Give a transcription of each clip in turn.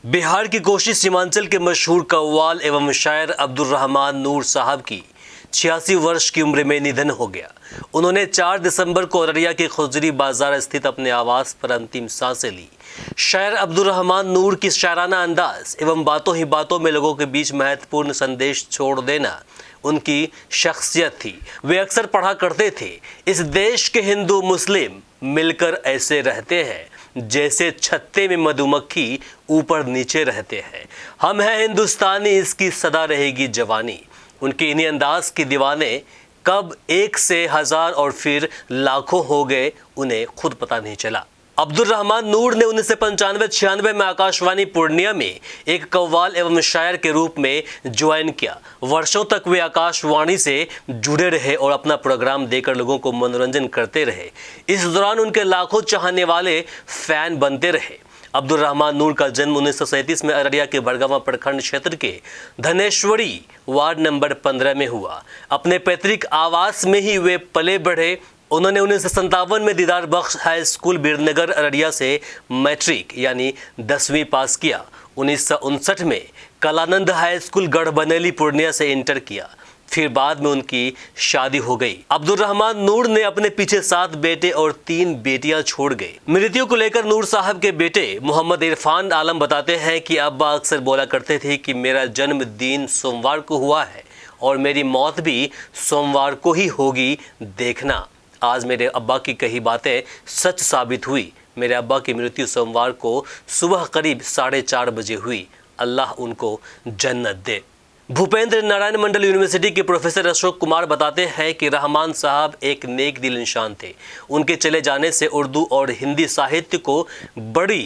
बिहार की कोशी सीमांचल के मशहूर कव्वाल एवं शायर अब्दुल रहमान नूर साहब की 86 वर्ष की उम्र में निधन हो गया। उन्होंने 4 दिसंबर को अररिया के खुजरी बाजार स्थित अपने आवास पर अंतिम सांसें ली। शायर अब्दुल रहमान नूर की शायराना अंदाज एवं बातों ही बातों में लोगों के बीच महत्वपूर्ण संदेश छोड़ देना उनकी शख्सियत थी। वे अक्सर पढ़ा करते थे, इस देश के हिंदू मुस्लिम मिलकर ऐसे रहते हैं जैसे छत्ते में मधुमक्खी ऊपर नीचे रहते हैं। हम हैं हिंदुस्तानी, इसकी सदा रहेगी जवानी। उनके इन्हीं अंदाज के दीवाने कब 1 से 1000 और फिर लाखों हो गए, उन्हें खुद पता नहीं चला। अब्दुल रहमान नूर ने 1995-96 में आकाशवाणी पूर्णिया में एक कव्वाल एवं शायर के रूप में ज्वाइन किया। वर्षों तक वे आकाशवाणी से जुड़े रहे और अपना प्रोग्राम देकर लोगों को मनोरंजन करते रहे। इस दौरान उनके लाखों चाहने वाले फैन बनते रहे। अब्दुल रहमान नूर का जन्म 1937 में अररिया के बड़गांव प्रखंड क्षेत्र के धनेश्वरी वार्ड नंबर 15 में हुआ। अपने पैतृक आवास में ही वे पले बढ़े। उन्होंने 1957 में दीदार बख्श हाई स्कूल बीरनगर अररिया से मैट्रिक यानी 10वीं पास किया। 1959 में कलानंद हाई स्कूल गढ़बनेली पूर्णिया से इंटर किया। फिर बाद में उनकी शादी हो गई। अब्दुल रहमान नूर ने अपने पीछे 7 बेटे और 3 बेटियां छोड़ गए। मृत्यु को लेकर नूर साहब के बेटे मोहम्मद इरफान आलम बताते हैं कि अब्बा अक्सर बोला करते थे कि मेरा जन्मदिन सोमवार को हुआ है और मेरी मौत भी सोमवार को ही होगी, देखना। आज मेरे अब्बा की कही बातें सच साबित हुई। मेरे अब्बा की मृत्यु सोमवार को सुबह करीब 4:30 बजे हुई। अल्लाह उनको जन्नत दे। भूपेंद्र नारायण मंडल यूनिवर्सिटी के प्रोफेसर अशोक कुमार बताते हैं कि रहमान साहब एक नेक दिल इंसान थे। उनके चले जाने से उर्दू और हिंदी साहित्य को बड़ी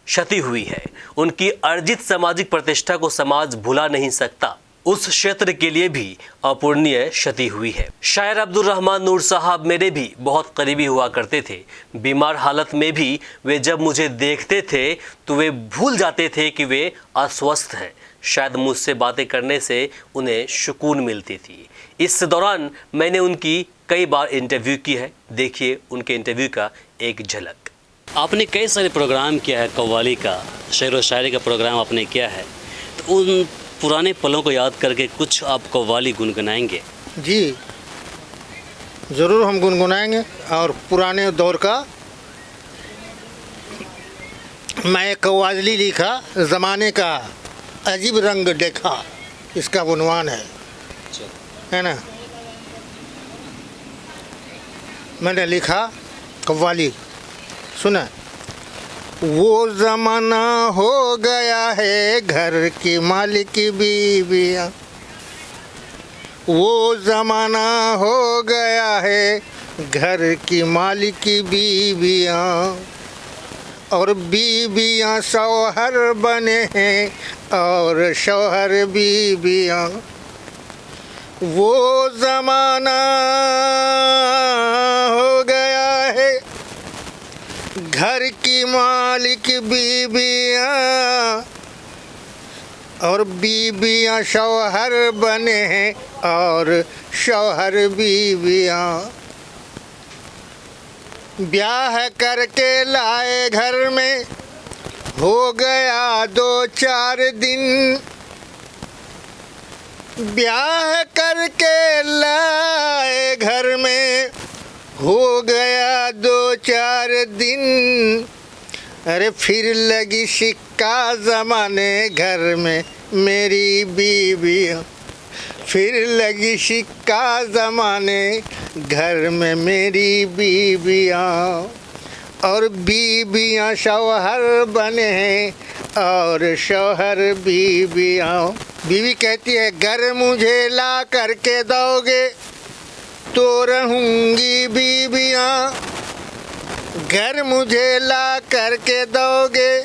क्षति हुई है। उनकी अर्जित सामाजिक प्रतिष्ठा को समाज भुला नहीं सकता। उस क्षेत्र के लिए भी अपूर्णीय क्षति हुई है। शायर अब्दुल रहमान नूर साहब मेरे भी बहुत करीबी हुआ करते थे। बीमार हालत में भी वे जब मुझे देखते थे तो वे भूल जाते थे कि वे अस्वस्थ हैं। शायद मुझसे बातें करने से उन्हें सुकून मिलती थी। इस दौरान मैंने उनकी कई बार इंटरव्यू की है। देखिए उनके इंटरव्यू का एक झलक। आपने कई सारे प्रोग्राम किया है, कव्वाली का, शेर व शायरी का प्रोग्राम आपने किया है, तो उन पुराने पलों को याद करके कुछ आप कव्वाली गुनगुनाएंगे? जी ज़रूर, हम गुनगुनाएंगे। और पुराने दौर का मैं एक कव्वाली लिखा, ज़माने का अजीब रंग देखा, इसका उन्वान है ना। मैंने लिखा कव्वाली, सुना। वो ज़माना हो गया है घर की मालिक की बीवियाँ, वो ज़माना हो गया है घर की मालिक की बीवियाँ, और बीवियाँ शौहर बने हैं और शौहर बीवियाँ। वो ज़माना हो गया है घर की मालिक बीबियाँ, और बीबियाँ शौहर बने हैं और शौहर बीबियाँ। ब्याह करके लाए घर में हो गया 2-4 दिन, ब्याह करके लाए घर में हो गया 2-4 दिन। अरे फिर लगी सिक्का ज़माने घर में मेरी बीवियाँ, फिर लगी सिक्का ज़माने घर में मेरी बीवियाँ, और बीवियाँ शौहर बने हैं और शौहर बीवियाँ। बीवी कहती है घर मुझे ला करके दोगे तो रहूँगी बीवियाँ, घर मुझे ला करके दोगे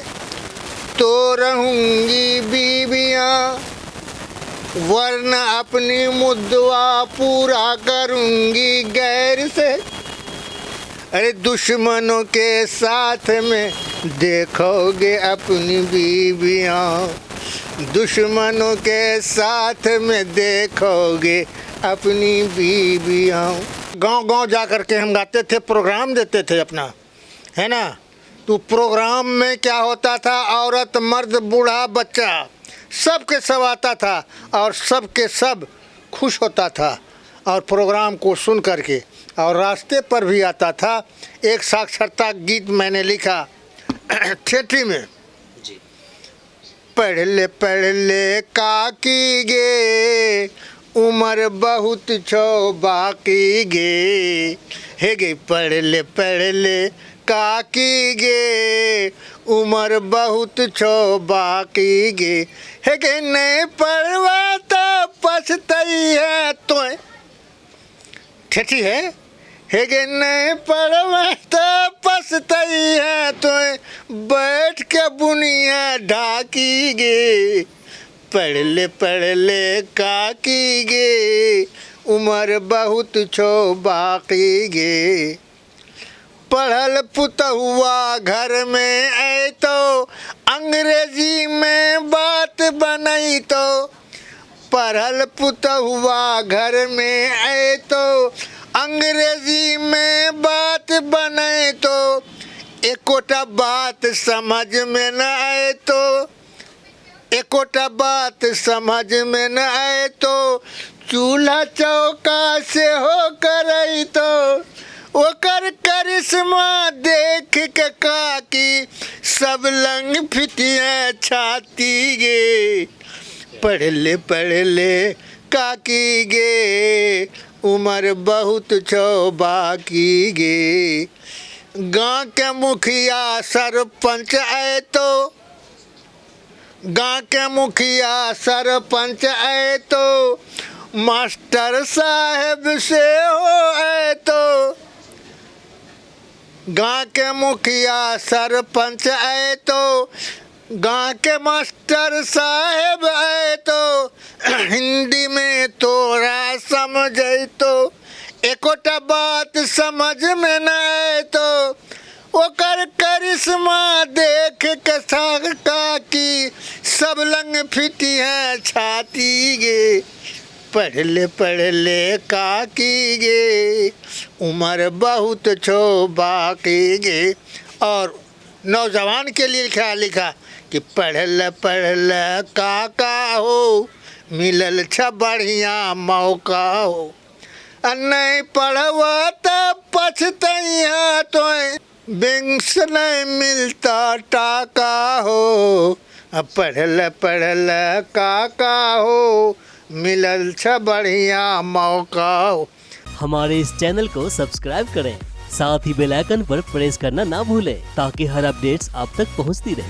तो रहूँगी बीवियाँ, वरना अपनी मुद्दवा पूरा करूँगी गैर से। अरे दुश्मनों के साथ में देखोगे अपनी बीवियाँ, दुश्मनों के साथ में देखोगे अपनी बीवियाँ। गांव-गांव जा कर के हम गाते थे, प्रोग्राम देते थे अपना, है ना। तो प्रोग्राम में क्या होता था, औरत मर्द बूढ़ा बच्चा सबके सब आता था और सबके सब खुश होता था और प्रोग्राम को सुन करके, और रास्ते पर भी आता था। एक साक्षरता गीत मैंने लिखा ठेठी में, पढ़ ले काकी गे, उम्र बहुत छो बाकी गे, हे गे पढ़ ले काकी गे, उम्र बहुत छो बाकी गे, हे गे नहीं पढ़वा तो पछतई है तो ठेठी है, हे गे नहीं पढ़वा तो पछतई है तो बैठ के बुनिया ढाकी गे, पढ़ ले काकी गे, उम्र बहुत छो बाकी गे, पढ़ल पुतहुआ घर में आई तो अंग्रेजी में बात बनई तो, पढ़ल पुतहुआ घर में आई तो अंग्रेजी में बात बने तो, एकोटा बात समझ में न आए तो, एकोटा बात समझ में न आए तो, चूल्हा चौका से हो करई तो, ओकर करिश्मा देख के काकी सब लंग फिटिया छाती गे, पढ़ ले काकी गे, उम्र बहुत छो बाकी गे, गांव के मुखिया सरपंच आए तो, गांव के मुखिया सरपंच आए तो, मास्टर साहब से हो आए तो, गांव के मुखिया सरपंच आए तो, गांव के मास्टर साहब आए तो, हिंदी में तोरा समझ तो, एकोटा बात समझ में न आए तो, ओकर करिश्मा देख के काकी सब लंग फिटी है छाती गे, पढ़ ले काकी गे, उम्र बहुत छो बाकी गे। और नौजवान के लिए लिखा कि पढ़ ले काका हो, मिलल छ बढ़िया मौका हो, नहीं पढ़वा तो पछतैया तो, बैंक्स नहीं मिलता टाका हो, पढ़ ले काका हो, मिलल छ बढ़िया मौका हो। हमारे इस चैनल को सब्सक्राइब करें, साथ ही बेल आइकन पर प्रेस करना ना भूलें ताकि हर अपडेट्स आप तक पहुंचती रहे।